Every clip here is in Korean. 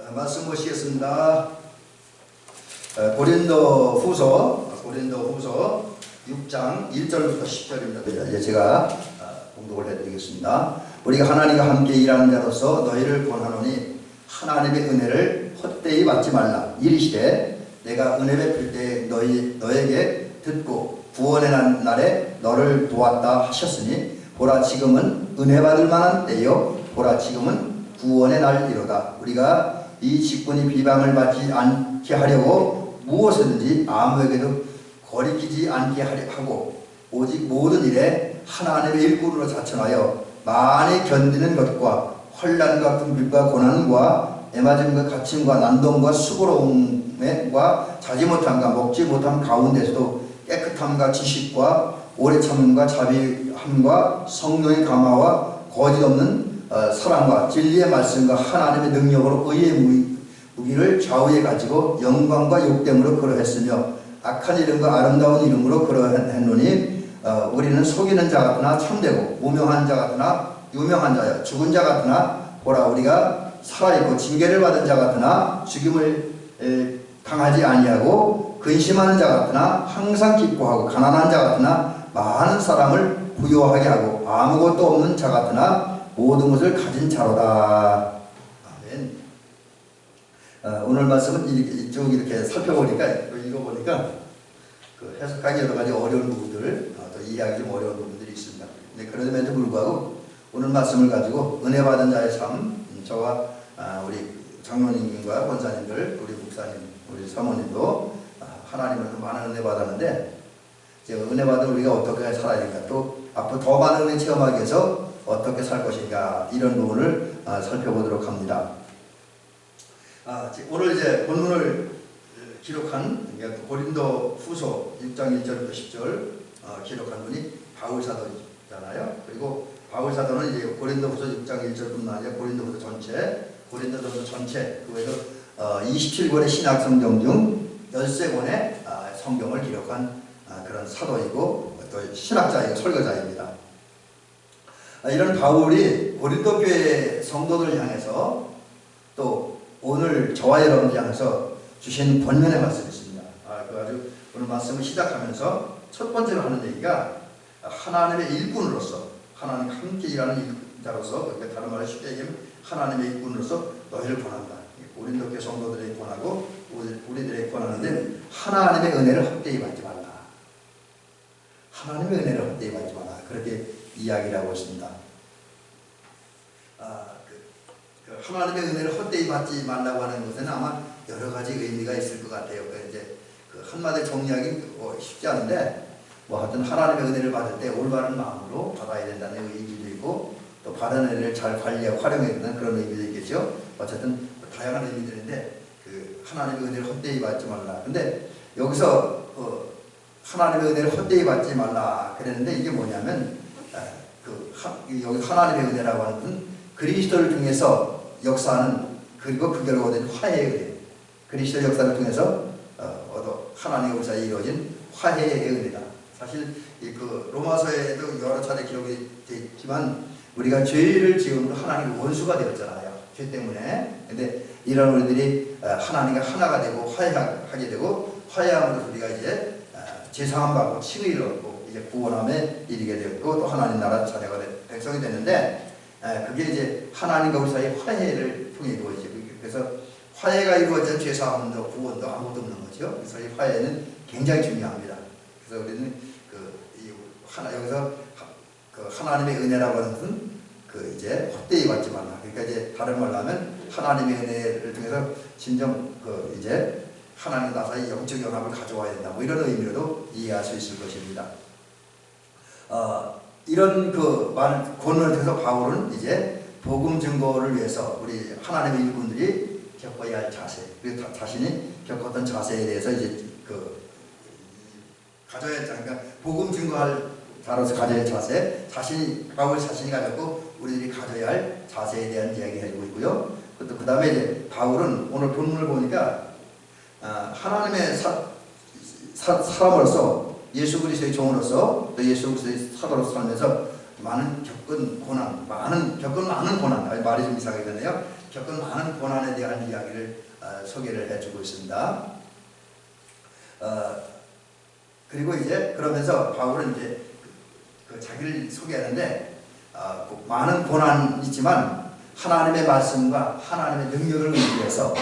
말씀 보시겠습니다. 고린도후서 6장 1절부터 10절입니다. 이제 제가 공독을 해드리겠습니다. 우리가 하나님과 함께 일하는 자로서 너희를 권하노니 하나님의 은혜를 헛되이 받지 말라. 이르시되 내가 은혜 베풀 때 너에게 듣고 구원의 날에 너를 도왔다 하셨으니 보라 지금은 은혜 받을 만한 때요 보라 지금은 구원의 날이로다. 우리가 이 직분이 비방을 받지 않게 하려고 무엇이든지 아무에게도 거리끼지 않게 하고 오직 모든 일에 하나님의 일꾼으로 자천하여 많이 견디는 것과 환난과 궁핍과 고난과 애맞음과 갇힘과 난동과 수고로움과 자지 못함과 먹지 못함 가운데서도 깨끗함과 지식과 오래 참음과 자비함과 성령의 감화와 거짓 없는 사랑과 진리의 말씀과 하나님의 능력으로 의의 무기를 좌우에 가지고 영광과 욕됨으로 그러했으며 악한 이름과 아름다운 이름으로 그러했노니 우리는 속이는 자 같으나 참되고 무명한 자 같으나 유명한 자여 죽은 자 같으나 보라 우리가 살아있고 징계를 받은 자 같으나 죽임을 당하지 아니하고 근심하는 자 같으나 항상 기뻐하고 가난한 자 같으나 많은 사람을 부유하게 하고 아무것도 없는 자 같으나 모든 것을 가진 자로다. 아멘. 오늘 말씀은 쭉 이렇게 살펴보니까 읽어보니까 그 해석하기 여러 가지 어려운 부분들 또 이해하기 좀 어려운 부분들이 있습니다. 근데 그럼에도 불구하고 오늘 말씀을 가지고 은혜 받은 자의 삶, 저와 우리 장로님과 권사님들, 우리 목사님, 우리 사모님도 하나님으로부터 많은 은혜 받았는데 이제 은혜 받은 우리가 어떻게 살아야 될까, 또 앞으로 더 많은 은혜 체험하기 위해서 어떻게 살 것인가, 이런 부분을 살펴보도록 합니다. 오늘 이제 본문을 기록한 고린도후서 6장 1절부터 10절 기록한 분이 바울 사도잖아요. 그리고 바울 사도는 이제 고린도후서 6장 1절뿐만 아니라 고린도후서 전체, 고린도전서 전체, 그 외에도 27권의 신약 성경 중 13권의 성경을 기록한 그런 사도이고 또 신학자이고 설교자입니다. 이런 바울이 고린도 교회 성도들 향해서 또 오늘 저와 여러분들 향해서 주신 본면의 말씀이 있습니다. 아주 오늘 말씀을 시작하면서 첫 번째로 하는 얘기가 하나님의 일꾼으로서, 하나님과 함께 일하는 자로서, 그러니까 다른 말로 쉽게 얘기하면 하나님의 일꾼으로서 너희를 권한다. 고린도 교회 성도들에게 권하고 우리들에게 권하는데 하나님의 은혜를 헛되이 받지 말라. 하나님의 은혜를 헛되이 받지 말라. 그렇게 이야기를 하고 있습니다. 하나님의 은혜를 헛되이 받지 말라고 하는 것에는 아마 여러 가지 의미가 있을 것 같아요. 이제 그 한마디 정리하기 쉽지 않은데, 하여튼 하나님의 은혜를 받을 때 올바른 마음으로 받아야 된다는 의미도 있고, 또 받은 은혜를 잘 관리하고 활용해야 된다는 그런 의미도 있겠죠. 어쨌든 다양한 의미들인데, 그 하나님의 은혜를 헛되이 받지 말라. 근데 여기서 하나님의 은혜를 헛되이 받지 말라 그랬는데, 이게 뭐냐면 여기 하나님의 은혜라고 하는 것은 그리스도를 통해서 역사하는, 그리고 그 결과가 된 화해의 은혜, 그리스도 역사를 통해서 하나님과 우리 사이에 이루어진 화해의 은혜다. 사실 그 로마서에도 여러 차례 기록이 되어 있지만 우리가 죄를 지음으로 하나님의 원수가 되었잖아요. 죄 때문에. 근데 이런 우리들이 하나님과 하나가 되고 화해하게 되고, 화해함으로 우리가 이제 제사함 받고 칭의를 얻고 이제 구원함에 이르게 되었고, 또 하나님 나라 자녀가 된 백성이 됐는데, 그게 이제 하나님과 우리 사이의 화해를 통해 이루어지죠. 그래서 화해가 이루어진 죄사함도 구원도 아무것도 없는 거죠. 그래서 이 화해는 굉장히 중요합니다. 그래서 우리는 여기서 그 하나님의 은혜라고 하는 것은 이제 헛되이 받지 말라. 그러니까 이제 다른 말로 하면 하나님의 은혜를 통해서 진정 이제 하나님과 나 사이 영적 연합을 가져와야 된다. 이런 의미로도 이해할 수 있을 것입니다. 이런 권면을 통해서 바울은 이제 복음 증거를 위해서 우리 하나님의 일꾼들이 겪어야 할 자세, 그리고 자신이 겪었던 자세에 대해서 이제 가져야 할, 그러니까 복음 증거할 자로서 가져야 할 자세, 바울 자신이 가졌고 우리들이 가져야 할 자세에 대한 이야기를 해주고 있고요. 그 다음에 이제 바울은 오늘 본문을 보니까 하나님의 사람으로서, 예수 그리스도의 종으로서, 또 예수 그리스도의 사도로서 살면서 겪은 많은 고난, 말이 좀 이상하게 되네요. 겪은 많은 고난에 대한 이야기를 소개를 해주고 있습니다. 그리고 이제 그러면서 바울은 이제 그 자기를 소개하는데 많은 고난이 있지만 하나님의 말씀과 하나님의 능력을 의지해서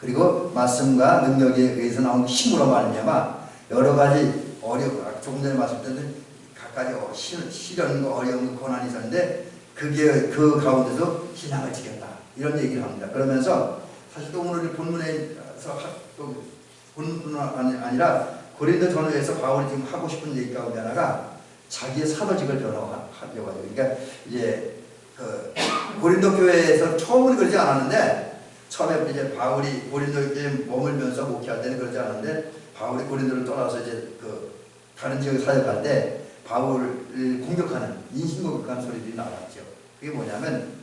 그리고 말씀과 능력에 의해서 나온 힘으로 말미암아 여러 가지 조금 전에 말씀드렸던 각가지 시련과 어려운 고난이 있었는데 그 가운데서 신앙을 지켰다 이런 얘기를 합니다. 그러면서 사실 또 오늘 본문에서 또 본문은 아니라 고린도 전후에서 바울이 지금 하고 싶은 얘기 가운데 하나가 자기의 사도직을 변화하려고 하죠. 그러니까 이제 그 고린도 교회에서 처음은 그러지 않았는데 처음에 이제 바울이 고린도에 머물면서 목회할 때는 그러지 않았는데 바울이 고린도를 떠나서 이제 그 다른 지역에 사역할 때 바울을 공격하는 인신공격하는 소리들이 나왔죠. 그게 뭐냐면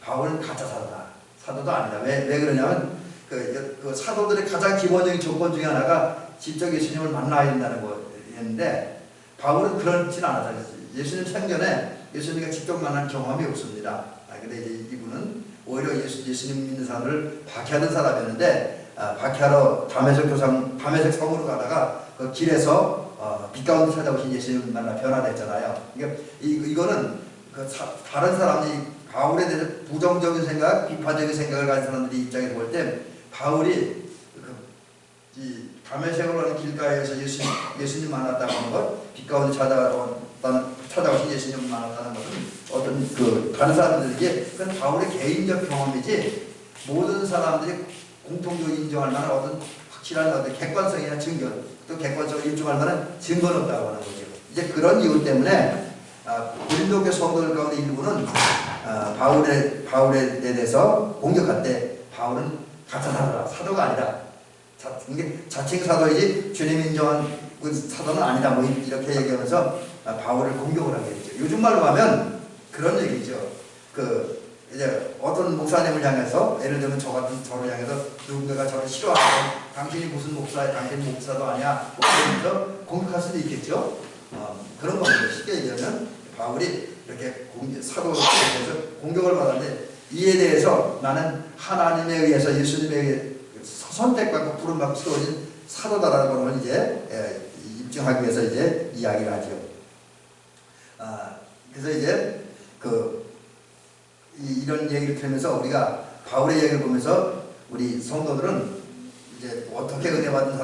바울은 가짜 사도다. 사도도 아니다. 왜 그러냐면 그 사도들의 가장 기본적인 조건 중에 하나가 직접 예수님을 만나야 된다는 거였는데 바울은 그렇지는 않았다. 예수님 생전에 예수님과 직접 만난 경험이 없습니다. 근데 이제 이분은 오히려 예수님 믿는 사람을 박해하던 사람이었는데 박해하러 다메섹 성으로 가다가 그 길에서 빛 가운데 찾아오신 예수님을 만나 변화됐잖아요. 그러니까 이거는 다른 사람이 바울에 대해서 부정적인 생각, 비판적인 생각을 가진 사람들이 입장에서 볼 때 바울이 이 다메섹으로 가는 길가에서 예수님 만났다고 하는 것, 빛 가운데 찾아오신 예수님을 만났다는 것은 어떤 그 다른 사람들에게 그건 바울의 개인적 경험이지 모든 사람들이 공통적으로 인정할 만한 어떤 확실한 어떤 객관성이나 증거, 또 객관적으로 인정할 만한 증거는 없다고 하는 거죠. 이제 그런 이유 때문에 고린도교 성도들 가운데 일부는 바울에 대해서 공격할 때 바울은 가짜 사도다, 사도가 아니다. 이게 자칭 사도이지 주님 인정한 그 사도는 아니다. 뭐 이렇게 얘기하면서 바울을 공격을 하게 되죠. 요즘 말로 하면 그런 얘기죠. 이제 어떤 목사님을 향해서 예를 들면 저를 향해서 누군가가 저를 싫어하고 당신이 무슨 목사야, 당신 목사도 아니야. 그러면서 공격할 수도 있겠죠. 그런 겁니다. 쉽게 얘기하면 바울이 이렇게 사도로서 공격을 받았는데 이에 대해서 나는 하나님에 의해서 예수님에 의해 선택받고 부름받고 세워진 사도다라는 것을 이제 입증하기 위해서 이제 이야기를 하죠. 그래서 이제 이런 얘기를 들으면서 우리가 바울의 얘기를 보면서 우리 성도들은 이제 어떻게 은혜 받은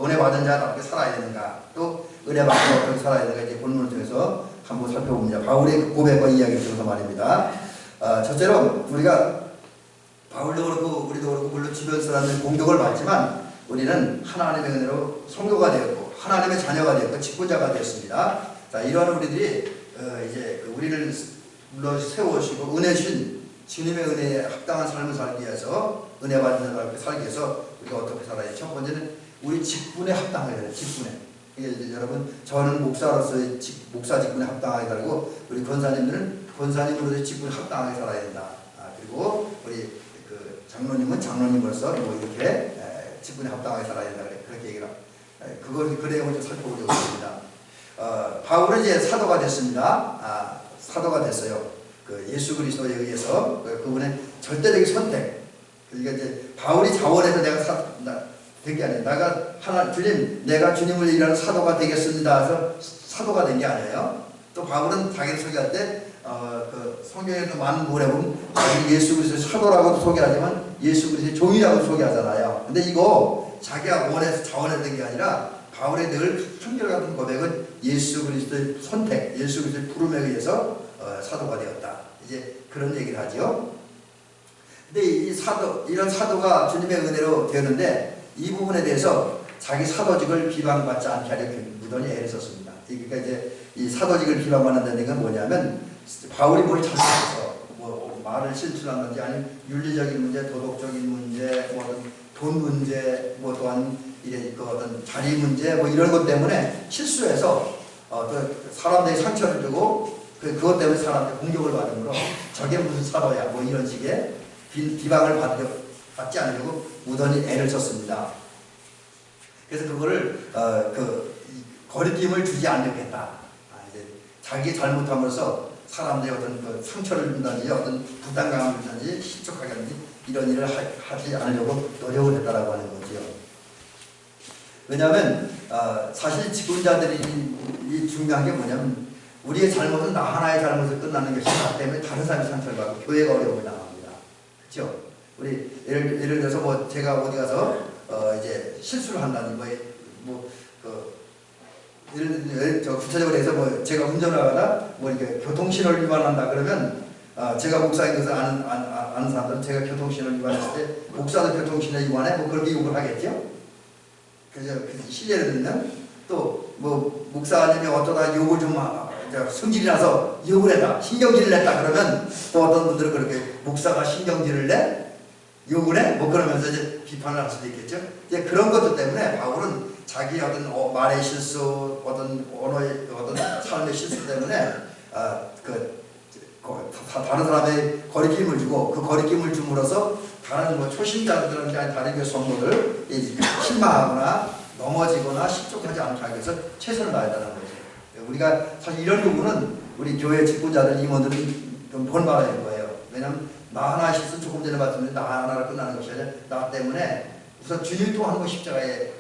은혜 받은 자답게 살아야 되는가, 또 은혜 받은 자 어떻게 살아야 되는가 이제 본문을 통해서 한번 살펴봅니다. 바울의 고백과 이야기를 들어서 말입니다. 첫째로 우리가 바울도 그렇고 우리도 그렇고 물론 주변 사람들 공격을 받지만 우리는 하나님의 은혜로 성도가 되었고 하나님의 자녀가 되었고 직분자가 되었습니다. 자, 이러한 우리들이 이제 우리를 물론 세우시고 은혜 주신 주님의 은혜에 합당한 삶을 살기 위해서 은혜 받는 사람을 살기 위해서 우리가 어떻게 살아야 돼? 첫 번째는 우리 직분에 합당해야 돼요. 직분에. 이게 여러분 저는 목사로서의 목사 직분에 합당하게 살고 우리 권사님들은 권사님으로서의 직분에 합당하게 살아야 된다. 그리고 우리 장로님은 장로님으로서 뭐 이렇게 직분에 합당하게 살아야 된다. 그렇게 얘기를 합니다. 그 내용을 좀 살펴보려고 합니다. 바울은 이제 사도가 됐습니다. 사도가 됐어요. 예수 그리스도에 의해서 그분의 절대적인 선택. 그러니까 이제 바울이 자원해서 내가 된 게 아니에요. 주님, 내가 주님을 일하는 사도가 되겠습니다. 해서 사도가 된 게 아니에요. 또 바울은 자기를 소개할 때 성경에도 많은 부분에 보면 예수 그리스도의 사도라고도 소개하지만 예수 그리스도의 종이라고 소개하잖아요. 근데 이거 자기가 원해서 자원해서 된 게 아니라 바울의 늘 한결같은 고백은 예수 그리스도의 선택, 예수 그리스도의 부름에 의해서 사도가 되었다. 이제 그런 얘기를 하죠. 근데 이런 사도가 주님의 은혜로 되었는데 이 부분에 대해서 자기 사도직을 비방받지 않게 하려고 무던히 애를 썼습니다. 그러니까 이제 이 사도직을 비방받는다는 건 뭐냐면 바울이 뭘 잘못해서 뭐 말을 실수한다든지 아니면 윤리적인 문제, 도덕적인 문제, 뭐 어떤 돈 문제, 뭐 또한 어떤 자리 문제, 뭐 이런 것 때문에 실수해서 또 사람들이 상처를 주고 그것 때문에 사람들 공격을 받으므로 저게 무슨 사도야, 뭐 이런 식의 비방을 받지 않으려고 무던히 애를 썼습니다. 그래서 그거를 거리낌을 주지 않으려고 했다. 이제 자기 잘못함으로써 사람들의 어떤 그 상처를 준다든지 어떤 부담감을 준다든지 실족하게 하든지 이런 일을 하지 않으려고 노력을 했다라고 하는 거죠. 왜냐하면 사실 직분자들이 중요한 게 뭐냐면 우리의 잘못은 나 하나의 잘못을 끝나는 것이 나 때문에 다른 사람이 상처를 받고 교회가 어려움을 당합니다. 그렇죠? 우리 예를 들어서 뭐 제가 어디 가서 이제 실수를 한다니 구체적으로 해서 뭐 제가 운전을 하다가 뭐 이렇게 교통신호를 위반한다 그러면 제가 목사인 것을 아는 사람들은 제가 교통신호를 위반했을 때 목사도 교통신호 위반해 뭐 그렇게 욕을 하겠죠. 그래서 실례를 듣는 또 뭐 목사님이 어쩌다 욕을 좀 성질이 나서 욕을 했다 신경질을 냈다 그러면 또 어떤 분들은 그렇게 목사가 신경질을 내 욕을 해 뭐 그러면서 이제 비판을 할 수도 있겠죠. 이제 그런 것들 때문에 바울은 자기 어떤 말의 실수, 어떤 언어의 어떤 삶의 실수 때문에 다른 사람의 거리낌을 주고 그 거리낌을 줌으로써 다른 뭐 초신자들은 다른 교 성도들 실망하거나 넘어지거나 실족하지 않게 하기 위해서 최선을 다했다는 거죠. 우리가 사실 이런 부분은 우리 교회 직분자들 임원들은 좀 본받아야 거예요. 왜냐하면 나 하나 실수 조금 전에 봤는데 나 하나로 끝나는 것이 아니라 나 때문에 우선 주님 또 한 번 십자가에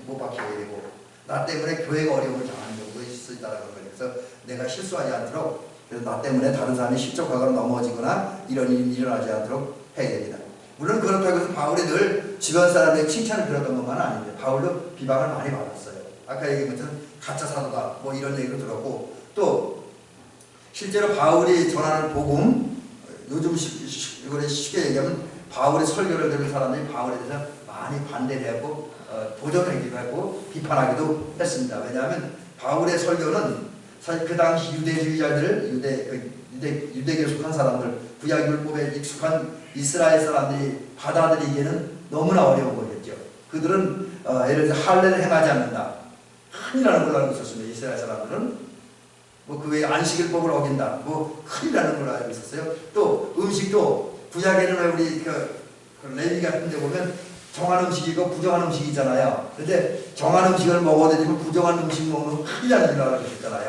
못 박히게 되고 나 때문에 교회가 어려움을 당하는 경우가 있을 수 있다는 거예요. 그래서 내가 실수하지 않도록 그래서 나 때문에 다른 사람이 실족하거나 넘어지거나 이런 일이 일어나지 않도록 해야 됩니다. 물론 그렇다고 해서 바울이 늘 주변 사람의 칭찬을 들었던 것만은 아닌데 바울도 비방을 많이 받았어요. 아까 얘기한 것처럼 가짜 사도다 뭐 이런 얘기를 들었고 또 실제로 바울이 전하는 복음 요즘 이거를 쉽게 얘기하면 바울의 설교를 들은 사람들이 바울에 대해서 많이 반대를 하고 도전하기도 하고 비판하기도 했습니다. 왜냐하면 바울의 설교는 사실 그 당시 유대주의자들 유대교에 속한 사람들 구약율법에 익숙한 이스라엘 사람들이 받아들이기에는 너무나 어려운 거겠죠. 그들은 예를 들어 할례를 행하지 않는다 큰일나는 걸 알고 있었습니다. 이스라엘 사람들은 뭐 그 외에 안식일법을 어긴다 뭐 큰일나는 걸 알고 있었어요. 또 음식도 구약에는 우리 그 레위 같은 데 보면 정한 음식이고 부정한 음식이잖아요. 그런데 정한 음식을 먹어도 되지만 부정한 음식 먹는 큰일 나는 줄 알고 있었잖아요.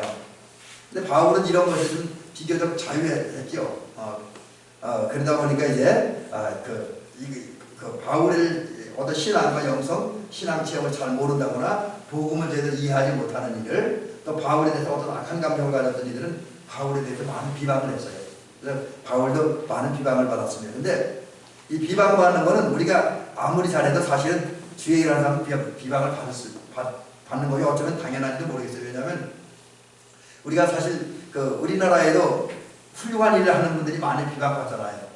근데 바울은 이런 것에 좀 비교적 자유했죠. 그러다 보니까 이제 바울의 어떤 신앙과 영성, 신앙 체험을 잘 모른다거나 복음을 제대로 이해하지 못하는 이들, 또 바울에 대해서 어떤 악한 감정을 가졌던 이들은 바울에 대해서 많은 비방을 했어요. 그래서 바울도 많은 비방을 받았습니다. 근데 이 비방받는 것은 우리가 아무리 잘해도 사실은 주의 일하는 사람은 비방을 받는 것이 어쩌면 당연한지도 모르겠어요. 왜냐하면 우리가 사실 우리나라에도 훌륭한 일을 하는 분들이 많이 비방받잖아요.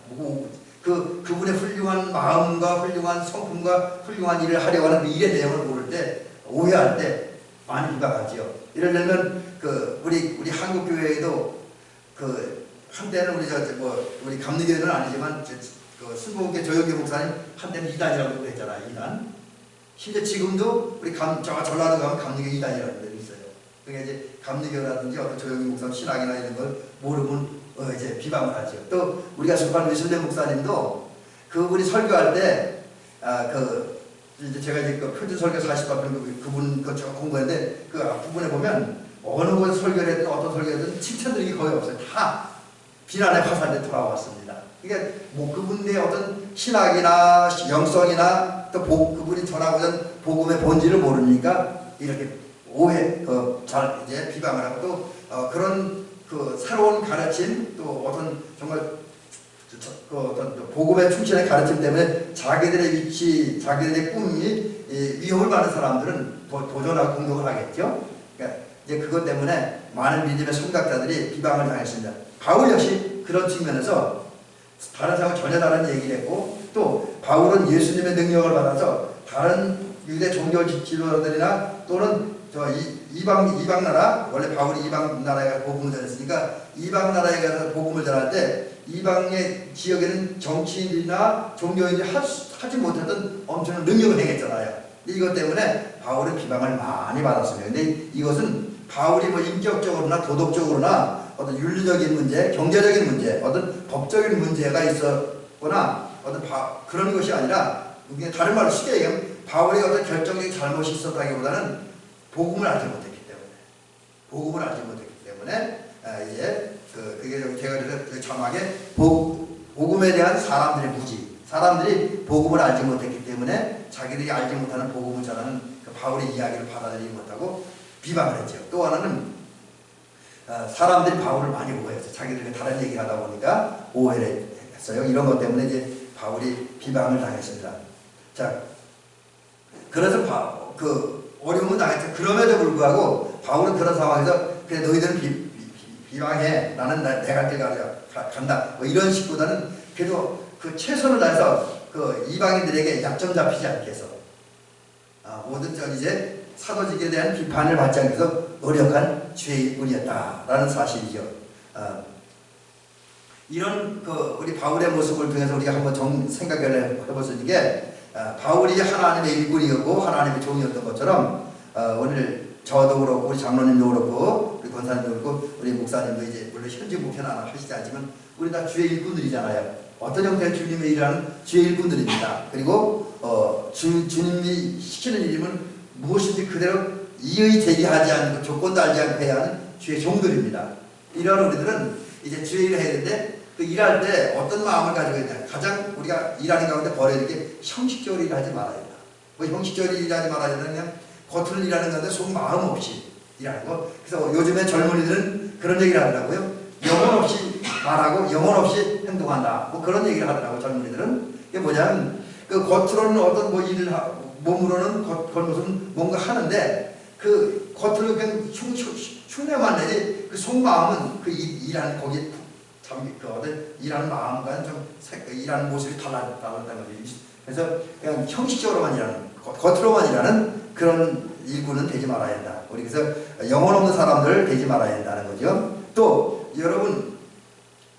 그분의 훌륭한 마음과 훌륭한 성품과 훌륭한 일을 하려고 하는 그 일의 내용을 모를 때 오해할 때 많이 비방하지요. 예를 들면 우리 한국 교회에도 한때는 우리 감리교회는 아니지만 순복음교회 조영기 목사님 한때는 이단이라고 했잖아요. 이단. 심지어 지금도 우리 전라도 가면 감리교 이단이라는 데도 있어요. 그러니까 이제 감리교라든지 어떤 조영기 목사님 신학이나 이런 걸 모르면 이제 비방을 하죠. 또 우리가 속한 위순례 목사님도 그분이 설교할 때 이제 제가 이제 표준 설교 40과 그분 쭉 공부했는데 그 앞부분에 보면 어느 곳 설교를 했든 어떤 설교를 했든 칭찬드리기 거의 없어요. 다 비난의 화살에 돌아왔습니다. 그러니까 뭐 그분의 어떤 신학이나 영성이나 또 그분이 전하고자 하는 복음의 본질을 모르니까 이렇게 잘 이제 비방을 하고 또 그런 새로운 가르침 또 어떤 정말 어떤 복음의 충실한 가르침 때문에 자기들의 위치, 자기들의 꿈이 위협을 받는 사람들은 도전하고 공격을 하겠죠. 그러니까 이제 그것 때문에 많은 믿음의 선각자들이 비방을 당했습니다. 바울 역시 그런 측면에서 다른 사람과 전혀 다른 얘기를 했고 또 바울은 예수님의 능력을 받아서 다른 유대 종교 지도자들이나 또는 이방 나라 원래 바울이 이방 나라에 복음을 전했으니까 이방 나라에 가서 복음을 전할 때 이방의 지역에는 정치인이나 종교인이 하지 못했던 엄청난 능력을 행했잖아요. 이것 때문에 바울은 비방을 많이 받았습니다. 근데 이것은 바울이 뭐 인격적으로나 도덕적으로나 어떤 윤리적인 문제, 경제적인 문제, 어떤 법적인 문제가 있었거나 어떤 그런 것이 아니라 다른 말로 쉽게 얘기하면 바울이 어떤 결정적인 잘못이 있었다기보다는 복음을 알지 못했기 때문에 이제 그게 제가 그래서 정확하게 복음에 대한 사람들의 무지, 사람들이 복음을 알지 못했기 때문에 자기들이 알지 못하는 복음을 전하는 그 바울의 이야기를 받아들이지 못하고 비방을 했죠. 또 하나는 사람들이 바울을 많이 오해했어요. 자기들이 다른 얘기를 하다 보니까 오해를 했어요. 이런 것 때문에 이제 바울이 비방을 당했습니다. 자, 그래서 그 어려움은 당했죠. 그럼에도 불구하고 바울은 그런 상황에서 그래 너희들은 비방해. 나는 내 갈 길 간다. 뭐 이런 식보다는 그래도 그 최선을 다해서 그 이방인들에게 약점 잡히지 않게 해서 모든 전 이제 사도직에 대한 비판을 받지 않기 위해서 노력한 주의 일꾼이었다라는 사실이죠. 이런 그 우리 바울의 모습을 통해서 우리가 한번 생각을 해볼 수 있는 게 바울이 하나님의 일꾼이었고 하나님의 종이었던 것처럼 오늘 저도 그렇고 우리 장로님도 그렇고 우리 권사님도 그렇고 우리 목사님도 이제 물론 현지 목회는 하시지 않지만 우리 다 주의 일꾼들이잖아요. 어떤 형태의 주님의 일하는 주의 일꾼들입니다. 그리고 주님이 시키는 일이면 무엇인지 그대로 이의 제기하지 않고 조건도 알지 않고 해야 하는 주의 종들입니다. 이런 우리들은 이제 주의 일을 해야 되는데 그 일할 때 어떤 마음을 가지고 있냐. 가장 우리가 일하는 가운데 버려야 될 게 형식적으로 일하지 말아야 된다. 뭐 형식적으로 일하지 말아야 된다. 그냥 겉으로 일하는 건데 속 마음 없이 일하는 거. 그래서 요즘에 젊은이들은 그런 얘기를 하더라고요. 영혼 없이 말하고 영혼 없이 행동한다. 뭐 그런 얘기를 하더라고요. 젊은이들은. 이게 뭐냐면 그 겉으로는 어떤 뭐 일을 하고 몸으로는 겉모습은 뭔가 하는데 그 겉으로 그냥 흉내만 내지 그 속마음은 그 일하는 거기에 일하는 마음과는 좀 일하는 모습이 달랐다는 거죠. 그래서 그냥 형식적으로만 일하는 겉으로만 일하는 그런 일꾼은 되지 말아야 한다. 우리 그래서 영혼 없는 사람들 되지 말아야 한다는 거죠. 또 여러분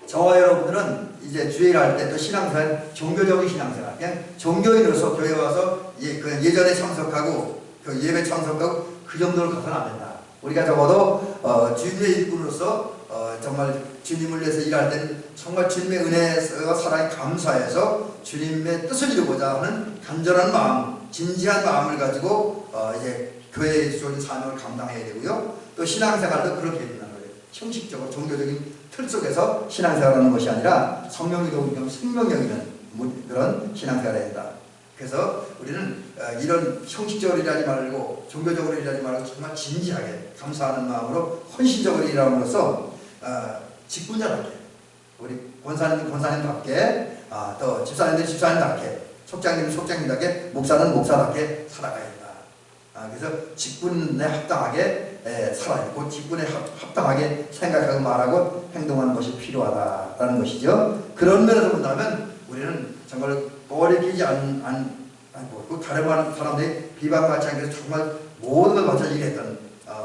저와 여러분들은 이제 주일을 할 때 또 신앙생활 종교적인 신앙생활 그냥 종교인으로서 교회 와서 예전에 참석하고 그 예배 참석하고 그 정도로 가서는 안 된다. 우리가 적어도 주님의 일꾼으로서 정말 주님을 위해서 일할 때는 정말 주님의 은혜와 사랑에 감사해서 주님의 뜻을 이루고자 하는 간절한 마음, 진지한 마음을 가지고 이제 교회에 주어진 사명을 감당해야 되고요. 또 신앙생활도 그렇게 해야 된다는 거예요. 형식적으로 종교적인 틀 속에서 신앙생활하는 것이 아니라 성령이고 생명력이는 그런 신앙생활을 해야 된다. 그래서 우리는 이런 형식적으로 일하지 말고 종교적으로 일하지 말고 정말 진지하게 감사하는 마음으로 헌신적으로 일함으로써 직분자답게 우리 권사님답게 또 집사님답게 촉장님답게 목사는 목사답게 살아가야 된다. 그래서 직분에 합당하게 살아야 그 직분에 합당하게 생각하고 말하고 행동하는 것이 필요하다라는 것이죠. 그런 면에서 본다면 우리는 정말 꺼리끼지 않고 다른 사람들이 비방받지 않기 위해서 정말 모든 걸 바쳐 일했던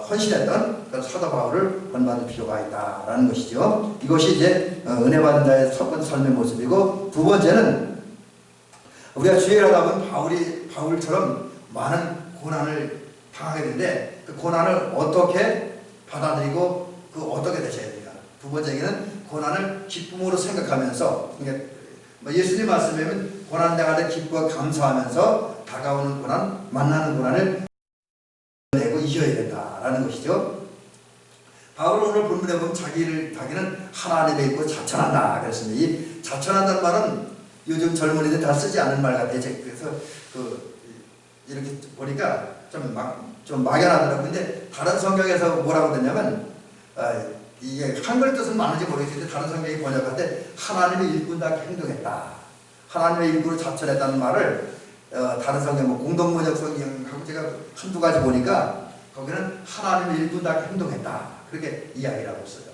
헌신했던 그런 사도 바울을 본받을 필요가 있다라는 것이죠. 이것이 이제 은혜 받은 자의 첫 번째 삶의 모습이고 두 번째는 우리가 주의를 하다 보면 바울처럼 많은 고난을 당하게 되는데 그 고난을 어떻게 받아들이고 어떻게 되셔야 됩니까? 두 번째 얘기는 고난을 기쁨으로 생각하면서 예수님 말씀에는 고난 당할 때 기쁘고 감사하면서 다가오는 고난, 만나는 고난을 내고 이겨야 된다라는 것이죠. 바울은 오늘 본문에 보면 자기는 하나님에 있고 자천한다 그랬습니다. 이 자천한다는 말은 요즘 젊은이들 다 쓰지 않는 말 같아요. 그래서 이렇게 보니까 좀 막연하더라고요. 근데 다른 성경에서 뭐라고 되냐면 이게 한글 뜻은 맞는지 모르겠는데 다른 성경이 번역할 때 하나님의 일꾼답게 행동했다. 하나님의 일꾼을 자천했다는 말을 다른 성경 공동번역 성경하고 제가 한두 가지 보니까 거기는 하나님의 일꾼답게 행동했다. 그렇게 이야기를 하고 있어요.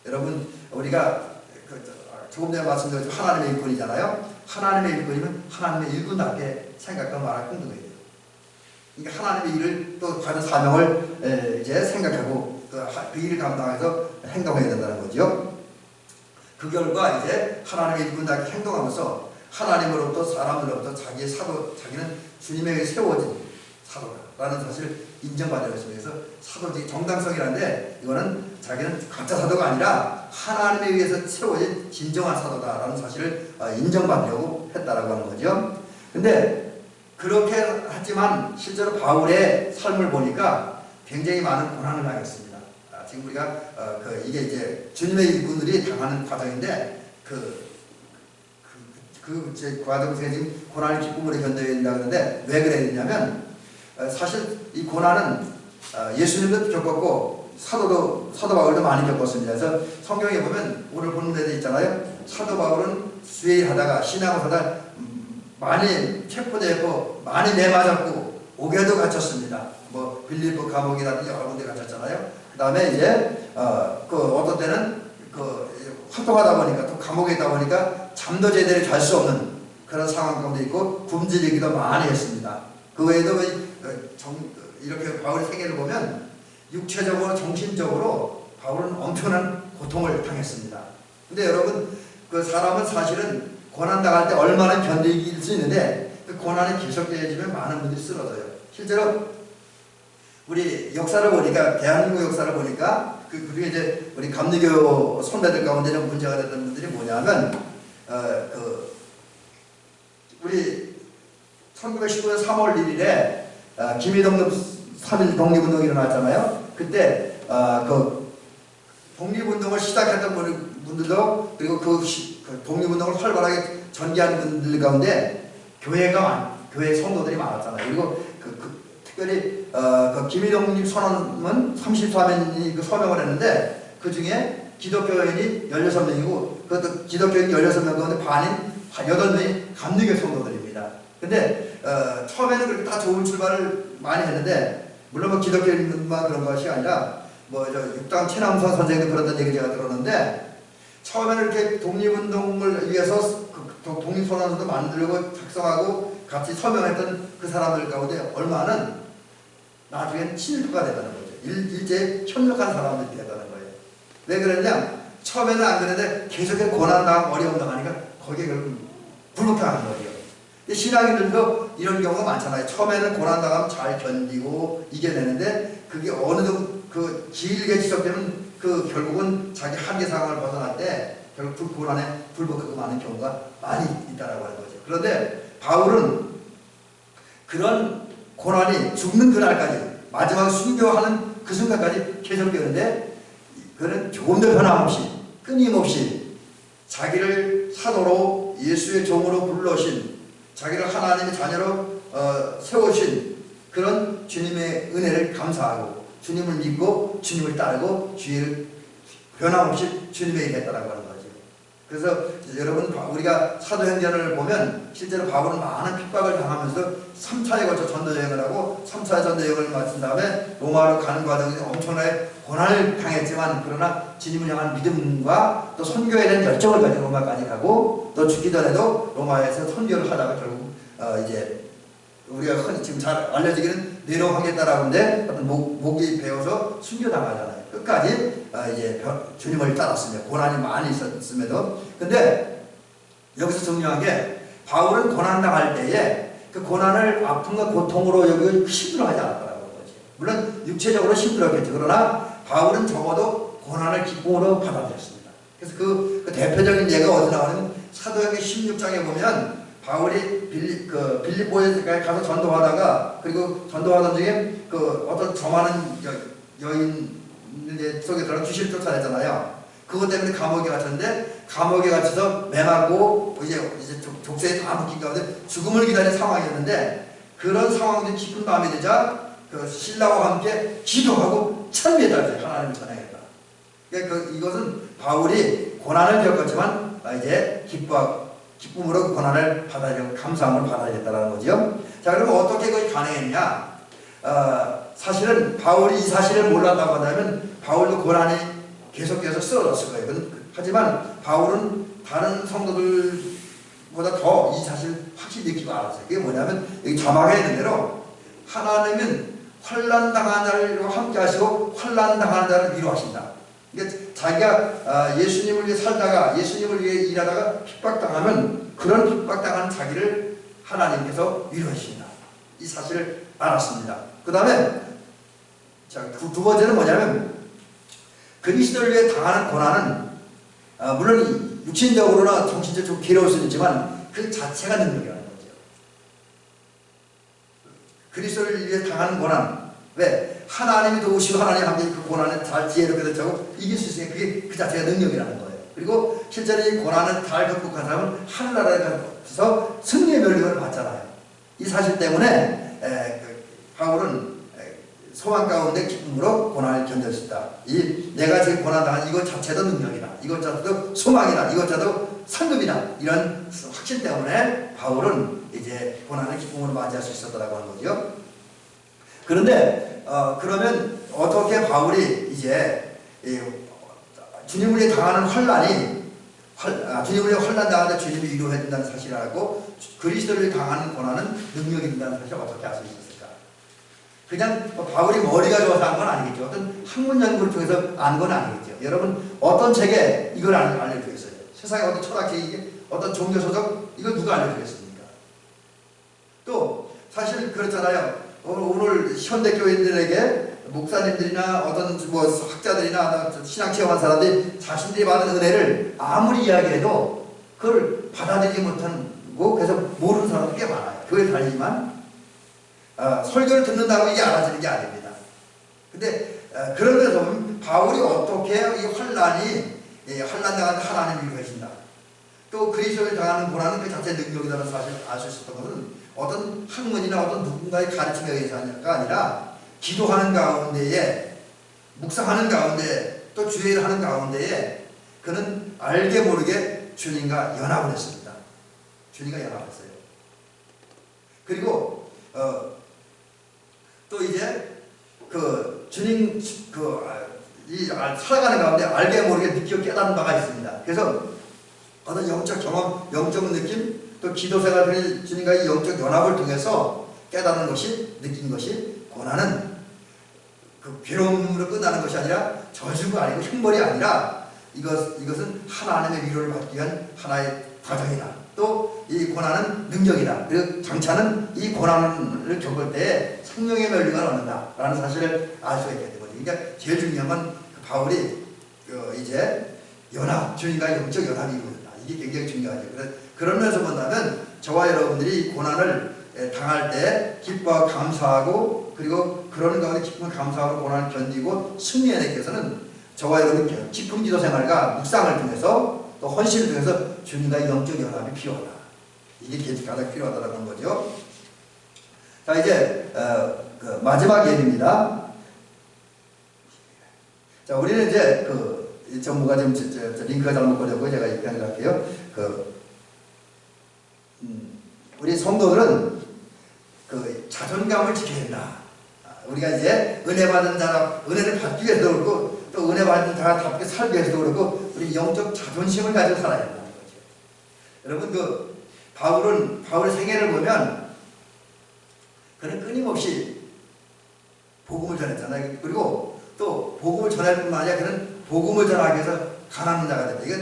여러분 우리가 조금 전에 말씀드렸죠. 하나님의 일꾼이잖아요. 하나님의 일꾼이면 하나님의 일꾼답게 생각하고 말하고 행동해야 돼요. 그러니까 하나님의 일을 또 다른 사명을 이제 생각하고 그 일을 감당해서 행동해야 된다는 거죠. 그 결과 이제 하나님의 일꾼답게 행동하면서 하나님으로부터 사람들로부터 자기는 주님에 의해 세워진 사도라는 사실을 인정받으려 했습니다. 그래서 사도직의 정당성이라는데 이거는 자기는 가짜 사도가 아니라 하나님에 의해서 세워진 진정한 사도다라는 사실을 인정받으려고 했다라고 하는 거죠. 근데 그렇게 하지만 실제로 바울의 삶을 보니까 굉장히 많은 고난을 당했습니다. 지금 우리가 이게 이제 주님의 일꾼들이 당하는 과정인데 제 과정 속에 지금 고난을 기쁨으로 견뎌야 된다 그러는데 왜 그래야 되냐면 사실 이 고난은 예수님도 겪었고 사도 바울도 많이 겪었습니다. 그래서 성경에 보면 오늘 본문에도 있잖아요. 사도 바울은 수혜하다가 신앙을 하다 많이 체포되고 많이 매맞았고 옥에도 갇혔습니다. 뭐 빌립보 감옥이라든지 여러 군데 갇혔잖아요. 그 다음에 이제 어떤 때는 활동하다 보니까 또 감옥에 있다 보니까 잠도 제대로 잘 수 없는 그런 상황 가운데 있고 굶주리기도 많이 했습니다. 그 외에도 이렇게 바울의 생애를 보면 육체적으로 정신적으로 바울은 엄청난 고통을 당했습니다. 근데 여러분 그 사람은 사실은 고난 당할 때 얼마나 견디길 수 있는데 그 고난이 계속되어지면 많은 분들이 쓰러져요. 실제로 우리 역사를 보니까 대한민국 역사를 보니까 그중에 이제 우리 감리교 선배들 가운데는 문제가 됐던 분들이 뭐냐면 우리 1919년 3월 1일에 김희동급 3.1 독립운동이 일어났잖아요. 그때 독립운동을 시작했던 분들도 그리고 그 독립운동을 활발하게 전개하는 분들 가운데 교회 성도들이 많았잖아요. 그리고 특별히 김희동님 선언문 34면이 서명을 했는데 그 중에 기독교인이 16명이고 그것도 기독교인 16명 가운데 반인 8명이 감리교 성도들입니다. 근데 처음에는 그렇게 다 좋은 출발을 많이 했는데 물론 뭐 기독교인만 그런 것이 아니라 육당 최남선 선생님도 그랬던 얘기 제가 들었는데 처음에는 이렇게 독립운동을 위해서 독립선언도 만들고 작성하고 같이 서명했던 그 사람들 가운데 얼마는 나중에는 친일파가 되다는 거죠. 일제에 협력한 사람들이 되다는 거예요. 왜 그랬냐? 처음에는 안 그랬는데 계속해서 고난당하고 어려움 당하니까 거기에 결국 불복하는 거예요. 신앙인들도 이런 경우가 많잖아요. 처음에는 고난당하면 잘 견디고 이겨내는데 그게 어느 정도 길게 지속되면 결국은 자기 한계 상황을 벗어날 때 결국 고난에 불복하고 마는 경우가 많이 있다라고 하는 거죠. 그런데 바울은 그런 고난이 죽는 그날까지 마지막 순교하는 그 순간까지 계속되는데 그는 조금도 변함없이 끊임없이 자기를 사도로 예수의 종으로 불러신 자기를 하나님의 자녀로 세우신 그런 주님의 은혜를 감사하고 주님을 믿고 주님을 따르고 주의를 변함없이 주님의 일을 했다라고 하는 거죠. 그래서 여러분 우리가 사도행전을 보면 실제로 바울은 많은 핍박을 당하면서 3차에 걸쳐 전도여행을 하고 3차 전도여행을 마친 다음에 로마로 가는 과정에서 엄청나게 고난을 당했지만 그러나 주님을 향한 믿음과 또 선교에 대한 열정을 가지고 로마까지 가고 또 죽기 전에도 로마에서 선교를 하다가 결국 이제 우리가 흔히 지금 잘 알려지기는 내려가겠다라고 하는데 어떤 목이 베어서 순교당하잖아요. 끝까지 이제 주님을 따랐습니다. 고난이 많이 있었음에도. 근데 여기서 중요한 게 바울은 고난당할 때에 그 고난을 아픔과 고통으로 여기고 힘들어하지 않았다라는 거지. 물론 육체적으로 힘들었겠죠. 그러나 바울은 적어도 고난을 기쁨으로 받아들였습니다. 그래서 그 대표적인 예가 어디 나오냐면 사도행전 16장에 보면 바울이 빌립보에 가서 전도하다가 그리고 전도하던 중에 어떤 점하는 여인 속에 들어 귀신을 쫓아내잖아요. 그것 때문에 감옥에 갇혔는데 감옥에 갇혀서 매맞고 이제 족쇄에 다 묶인 가운데 죽음을 기다리는 상황이었는데 그런 상황들이 깊은 밤이 되자 신라와 함께 기도하고 찬미했다. 하나님을 전하겠다. 그러니까 이것은 바울이 고난을 겪었지만 이제 기쁨으로 고난을 받아들이고 감사함을 받아들였다는 거죠. 자, 그러면 어떻게 그것이 가능했냐? 사실은 바울이 이 사실을 몰랐다고 한다면 바울도 고난이 계속해서 쓰러졌을 거예요. 하지만 바울은 다른 성도들보다 더 이 사실을 확실히 느끼고 알았어요. 그게 뭐냐면 여기 자막에 있는 대로 하나님은 환난당하는 자를 함께 하시고 환난당하는 자를 위로하신다. 그러니까 자기가 예수님을 위해 살다가 예수님을 위해 일하다가 핍박당하면 그런 핍박당하는 자기를 하나님께서 위로하신다. 이 사실을 알았습니다. 그 다음에 두 번째는 뭐냐면 그리스도를 위해 당하는 고난은 물론 육신적으로나 정신적으로 좀 괴로울 수 있지만 그 자체가 능력이라는 거죠. 그리스도를 위해 당하는 고난 왜? 하나님이 도우시고 하나님 함께 그 고난을 잘 지혜롭게 대처하고 이길 수 있으니까 그게 그 자체가 능력이라는 거예요. 그리고 실제로 이 고난을 잘 극복한 사람은 하늘나라에 가서 승리의 멸류관을 받잖아요. 이 사실 때문에 바울은 소망 가운데 기쁨으로 고난을 견딜 수 있다. 내가 지금 고난당한 이것 자체도 능력이다. 이것 자체도 소망이다. 이것 자체도 상급이다. 이런 확신 때문에 바울은 이제 고난을 기쁨으로 맞이할 수 있었다고 하는 거죠. 그런데 그러면 어떻게 바울이 이제 주님을 위해 당하는 환난이 주님을 위해 환난 당하는데 주님이 위로해 준다는 사실을 알고 그리스도를 위해 당하는 고난은 능력이 된다는 사실을 어떻게 알 수 있었을까? 그냥 바울이 머리가 좋아서 한 건 아니겠죠. 어떤 학문 연구를 통해서 안 건 아니겠죠. 여러분 어떤 책에 이걸 알려주겠어요? 세상에 어떤 철학책이 어떤 종교서적 이거 누가 알려주겠습니까? 또 사실 그렇잖아요. 오늘 현대교인들에게 목사님들이나 어떤 학자들이나 신앙 체험한 사람들이 자신들이 받은 은혜를 아무리 이야기해도 그걸 받아들이지 못하고 그래서 모르는 사람도 꽤 많아요. 교회 다니지만 설교를 듣는다고 이게 알아지는 게 아닙니다. 근데 그런 데서 보면 바울이 어떻게 이 환난이 환난당한 하나님을 위로해준다. 또 그리스도를 당하는 고난은 그 자체의 능력이라는 사실을 알 수 있었던 것은 어떤 학문이나 어떤 누군가의 가르침에 의해서가 아니라 기도하는 가운데에 묵상하는 가운데 또 주의를 하는 가운데에 그는 알게 모르게 주님과 연합을 했습니다. 주님과 연합했어요. 그리고 또 이제 그 주님 살아가는 가운데 알게 모르게 느끼고 깨닫는 바가 있습니다. 그래서 어떤 영적 경험, 영적 느낌, 또 기도 생활을 주님과의 영적 연합을 통해서 깨닫는 것이, 느낀 것이 고난은 그 괴로움으로 끝나는 것이 아니라 저주가 아니고 형벌이 아니라 이것은 하나님의 위로를 받기 위한 하나의 과정이다. 또 이 고난은 능력이다. 그리고 장차는 이 고난을 겪을 때에 생명의 멸류관을 얻는다라는 사실을 알 수가 있게 되거든요. 그러니까 제일 중요한 건 바울이 이제 연합, 주님과의 영적 연합이 이루어진다. 이게 굉장히 중요하죠. 그런 면에서 본다면 저와 여러분들이 고난을 당할 때 기뻐하고 감사하고 그리고 그러는 가운데 기쁨을 감사하고 고난을 견디고 승리해내기 위해서는 저와 여러분 깊은 기도 생활과 묵상을 통해서 또 헌신을 통해서 주님과의 영적 연합이 필요하다. 이게 가장 필요하다는 거죠. 자 이제 그 마지막 예입니다. 자 우리는 이제 이 정보가 좀 링크가 잘못 걸렸고 제가 이렇게 할게요. 우리 성도들은 그 자존감을 지켜야 된다. 우리가 이제 은혜 받은 자라 은혜를 받기 위해서도 그렇고 또 은혜 받은 자답게 살기 위해서도 그렇고 우리 영적 자존심을 가지고 살아야 된다는 거죠. 여러분 바울의 생애를 보면 그는 끊임없이 복음을 전했잖아요. 그리고 또 복음을 전할 뿐만 아니라 그는 복음을 전하기 위해서 가난한 자가 됐다. 이게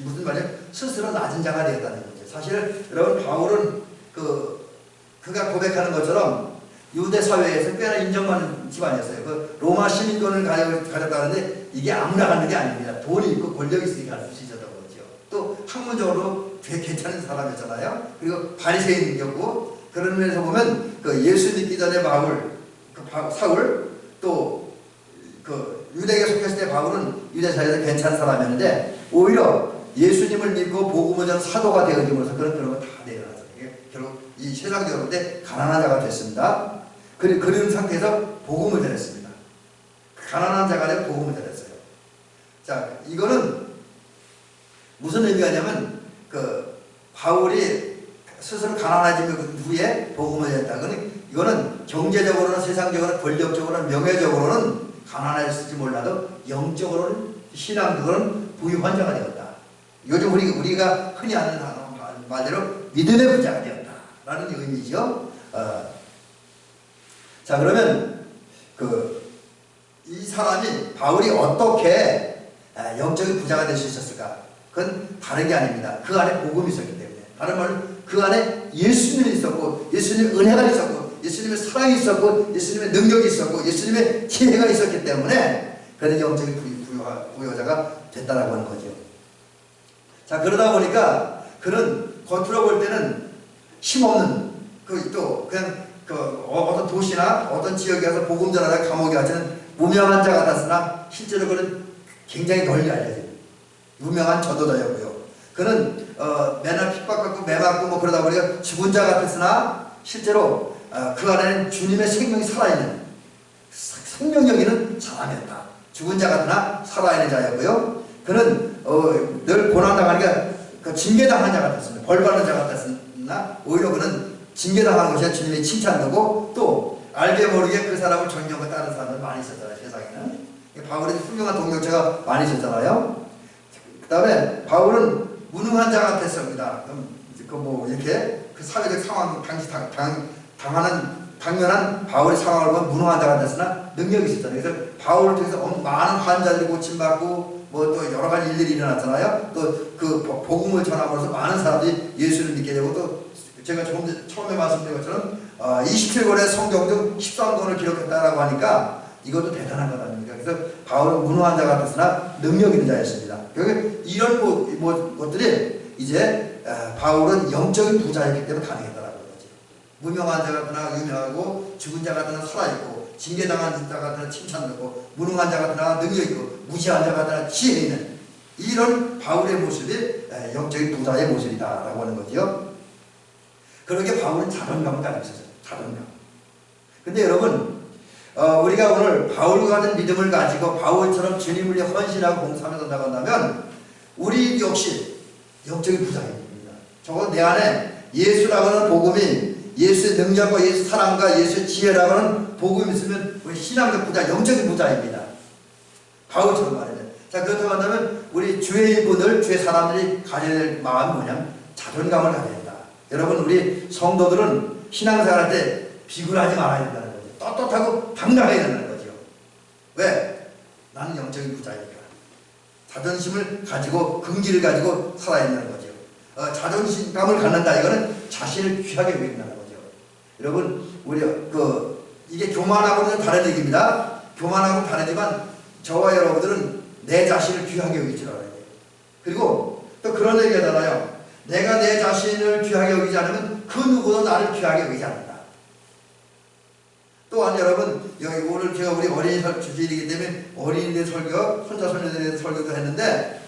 무슨 말이에요? 스스로 낮은 자가 되었다는 거죠. 사실 여러분 바울은 그가 고백하는 것처럼 유대 사회에서 꽤나 인정받는 집안이었어요. 그 로마 시민권을 가졌다는데 이게 아무나 갖는 게 아닙니다. 돈이 있고 권력이 있으니까 할 수 있었던 거죠. 또 학문적으로 되게 괜찮은 사람이었잖아요. 그리고 바리새인이었고 그런 면에서 보면 그 예수 믿기 전에 사울 또 그 유대에 속했을 때 바울은 유대 사회에서 괜찮은 사람이었는데 오히려 예수님을 믿고 복음을 전한 사도가 되어짐으로써 그런 거 다 내려놨어요. 결국 이 세상적으로 때 가난한 자가 됐습니다. 그런 상태에서 복음을 전했습니다. 가난한 자가 되고 복음을 전했어요. 자, 이거는 무슨 의미가 냐면 바울이 스스로 가난해진 후에 복음을 전했다. 이거는 경제적으로는 세상적으로는 권력적으로는 명예적으로는 가난했을지 몰라도 영적으로는 신앙적으로는 부유한 자가 되었다. 요즘 우리가 흔히 하는 말대로 믿음의 부자가 되었다라는 의미죠. 자 그러면 이 사람이 바울이 어떻게 영적인 부자가 될 수 있었을까? 그건 다른 게 아닙니다. 그 안에 복음이 있었기 때문에. 다른 말로 그 안에 예수님이 있었고 예수님의 은혜가 있었고 예수님의 사랑이 있었고 예수님의 능력이 있었고 예수님의 지혜가 있었기 때문에 그는 영적인 부여자가 됐다라고 하는 거죠. 자 그러다 보니까 그는 겉으로 볼 때는 힘없는 또 그냥 어떤 도시나 어떤 지역에 가서 복음 전하다 감옥에 갇히는 무명한 자 같았으나 실제로 그는 굉장히 널리 알려진 유명한 전도자였고요. 그는 맨날 핍박받고 매맞고 뭐 그러다 보니까 죽은 자 같았으나 실제로 그 안에는 주님의 생명이 살아있는 생명력 있는 사람이었다. 죽은 자 같으나 살아있는 자였고요. 그는 늘 고난당하니까 그 징계당한 자 같았습니다. 벌받는 자 같았으나 오히려 그는 징계당한 것이 주님의 칭찬이고 또 알게 모르게 그 사람을 존경하고 따르는 사람들 많이 있었잖아요. 세상에는 바울의 훌륭한 동역자가 많이 있었잖아요. 그 다음에 바울은 무능한 자 같았습니다. 뭐 이렇게 그 사회적 상황 당시 당하는 당연한 바울의 상황을 보면 무능한 자 같았으나 능력이 있었잖아요. 그래서 바울을 통해서 많은 환자들이 고침받고 뭐 또 여러 가지 일들이 일어났잖아요. 또 그 복음을 전함으로써 많은 사람들이 예수를 믿게 되고 또 제가 처음에 말씀드린 것처럼 27권의 성경 중 13권을 기록했다라고 하니까 이것도 대단한 것 아닙니까? 그래서 바울은 무능한 자 같았으나 능력 있는 자였습니다. 이런 것들이 이제 바울은 영적인 부자였기 때문에 가능했다라는 거죠. 무명한 자 같으나 유명하고 죽은 자 같으나 살아있고 징계당한 자 같으나 칭찬받고 무능한 자 같으나 능력있고 무시한 자 같으나 지혜 있는 이런 바울의 모습이 영적인 부자의 모습이다라고 하는 거죠. 그러게 바울은 자존감을 가지고 있었어요. 자존감. 근데 여러분 우리가 오늘 바울과 같은 믿음을 가지고 바울처럼 주님을 위해 헌신하고 봉사하며 산다고 한다면 우리 역시 영적인 부자입니다. 적어도 내 안에 예수라고 하는 복음이 예수의 능력과 예수의 사랑과 예수의 지혜라고 하는 복음이 있으면 우리 신앙적 부자, 영적인 부자입니다. 바울처럼 말이죠. 자, 그렇다고 한다면 우리 주의 일꾼들, 주의 사람들이 가져야 될 마음이 뭐냐면 자존감을 가져야 된다. 여러분 우리 성도들은 신앙생활할 때 비굴하지 말아야 된다는 거죠. 떳떳하고 당당해야 된다는 거죠. 왜? 나는 영적인 부자니까. 자존심을 가지고 긍지를 가지고 살아야 된다는 거죠. 자존감을 갖는다 이거는 자신을 귀하게 여긴다는 거죠. 여러분 우리 이게 교만하고는 다른 얘기입니다. 교만하고는 다르지만 저와 여러분들은 내 자신을 귀하게 여기지 않아야 돼요. 그리고 또 그런 얘기가 나와요. 내가 내 자신을 귀하게 여기지 않으면 그 누구도 나를 귀하게 여기지 않는다. 또한 여러분 여기 오늘 제가 우리 어린이 주일이기 때문에 어린이들 설교, 손자 손녀들에 대해서 설교도 했는데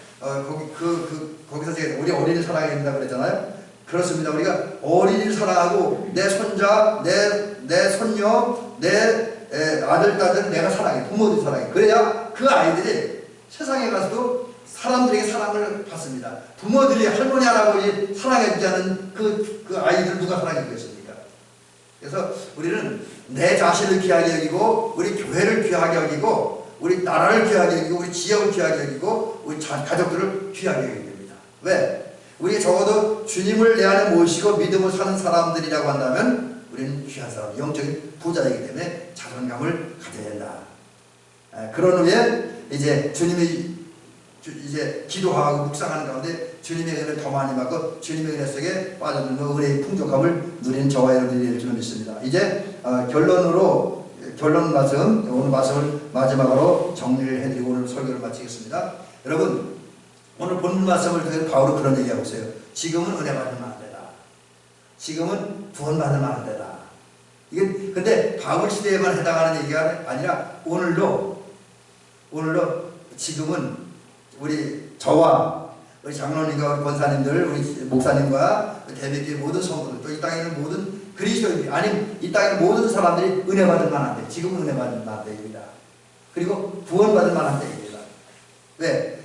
거기서 제가 우리 어린이를 사랑해야 된다 그랬잖아요. 그렇습니다. 우리가 어린이를 사랑하고 내 손자, 내 손녀, 내 아들, 딸들 내가 사랑해. 부모들 사랑해. 그래야 그 아이들이 세상에 가서도 사람들에게 사랑을 받습니다. 부모들이 할머니, 할아버지 사랑해주지 않은 그 아이들 누가 사랑해주겠습니까? 그래서 우리는 내 자신을 귀하게 여기고 우리 교회를 귀하게 여기고 우리 나라를 귀하게 여기고 우리 지역을 귀하게 여기고 우리 가족들을 귀하게 여기게 됩니다. 왜? 우리 적어도 주님을 내 안에 모시고 믿음을 사는 사람들이라고 한다면 우리는 귀한 사람, 영적인 부자이기 때문에 자존감을 가져야 된다. 그런 후에 이제 주님이 이제 기도하고 묵상하는 가운데 주님의 은혜를 더 많이 받고 주님의 은혜 속에 빠져드는 은혜의 풍족함을 누리는 저와 여러분들이 될 줄 믿습니다. 이제 결론 말씀, 오늘 말씀을 마지막으로 정리를 해드리고 오늘 설교를 마치겠습니다. 여러분 오늘 본문 말씀을 통해서 바울은 그런 얘기하고 있어요. 지금은 은혜 받으면 안 되다. 지금은 구원 받으면 안 되다. 이게 근데 바울 시대에만 해당하는 얘기가 아니라 오늘도 지금은 우리 저와 우리 장로님과 우리 권사님들, 우리 목사님과 대비교회 모든 성도들, 또 이 땅에 있는 모든 그리스도인들, 아니 이 땅에 있는 모든 사람들이 은혜 받을 만한 때, 지금은 은혜 받을 만한 때입니다. 그리고 구원 받을 만한 때입니다. 왜?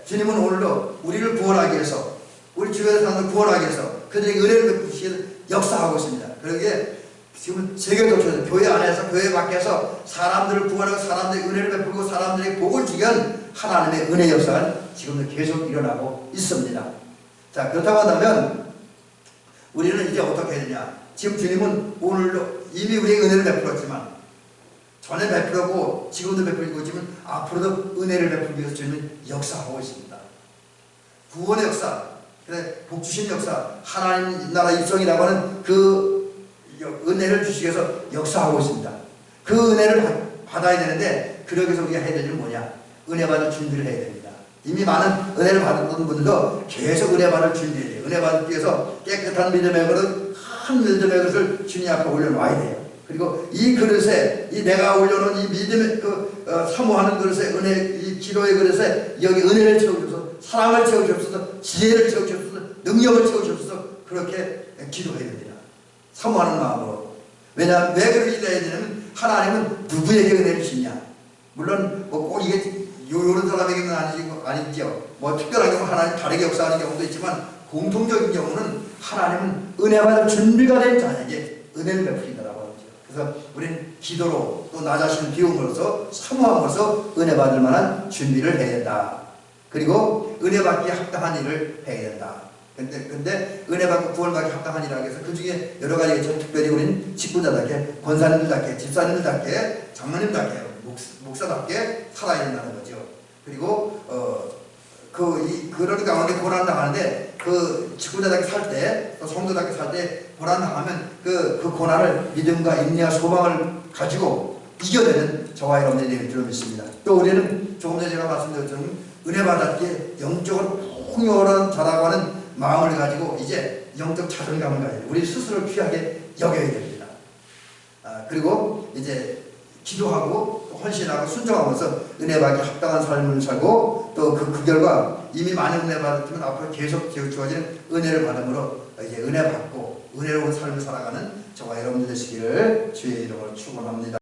주님은 오늘도 우리를 구원하기 위해서, 우리 주변의 사람들을 구원하기 위해서 그들에게 은혜를 베푸시는 역사하고 있습니다. 그러기에 지금 세계적으로 교회 안에서 교회 밖에서 사람들을 구원하고 사람들에게 은혜를 베풀고 사람들에게 복을 주기 위한 하나님의 은혜 역사가 지금도 계속 일어나고 있습니다. 자, 그렇다고 한다면 우리는 이제 어떻게 해야 되냐? 지금 주님은 오늘도 이미 우리에게 은혜를 베풀었지만 전에 베풀었고 지금도 베풀고 지금 앞으로도 은혜를 베풀기 위해서 주님은 역사하고 있습니다. 구원의 역사, 복 주신 역사, 하나님 나라 입성이라고 하는 그 은혜를 주시기 위해서 역사하고 있습니다. 그 은혜를 받아야 되는데 그러기 위해서 우리가 해야 될 일은 뭐냐? 은혜 받을 준비를 해야 됩니다. 이미 많은 은혜를 받았던 분들도 계속 은혜 받을 준비해야 돼요. 은혜 받기 위해서 깨끗한 믿음의 그릇, 한 믿음의 그릇을 주님 앞에 올려놓아야 돼요. 그리고 이 그릇에 이 내가 올려놓은 이 믿음의 사모하는 그릇에 은혜, 이 기도의 그릇에 여기 은혜를 채워주셔서 사랑을 채워주셔서 지혜를 채워주셔서 능력을 채워주셔서 그렇게 기도해야 됩니다. 사모하는 마음으로. 왜냐 왜 그렇게 해야 되냐면 하나님은 누구에게 은혜를 주냐. 물론 뭐 꼭 이게 요런 사람에게는 아니죠. 뭐 특별한 경우 하나님 다르게 역사하는 경우도 있지만 공통적인 경우는 하나님은 은혜 받을 준비가 된 자에게 은혜를 베푸신다라고 하죠. 그래서 우리는 기도로 또 나 자신을 비움으로써 사모함으로써 은혜 받을 만한 준비를 해야 된다. 그리고 은혜 받기에 합당한 일을 해야 된다. 근데 은혜 받고 구원 받기 합당한 일이라고 해서 그 중에 여러 가지 있죠. 특별히 우리는 직분자답게, 권사님들답게, 집사님들답게, 장로님답게, 목사답게 살아야 된다는 거죠. 그리고 그런 가운데 고난 당하는데 그 직분자답게 살 때, 또 성도답게 살 때 고난 당하면 그 고난을 믿음과 인내와 소망을 가지고 이겨내는 저와 여러분들이 되길 줄 믿습니다. 또 우리는 조금 전에 제가 말씀드렸던 은혜 받았기에 영적으로 풍요로운 자라고 하는 마음을 가지고 이제 영적 자존감을 가지고 우리 스스로를 귀하게 여겨야 됩니다. 그리고 이제 기도하고 헌신하고 순종하면서 은혜 받기 합당한 삶을 살고 또 그 결과 이미 많은 은혜 받았지만 앞으로 계속 주어지는 은혜를 받음으로 이제 은혜 받고 은혜로운 삶을 살아가는 저와 여러분들 되시기를 주의 이름으로 축원합니다.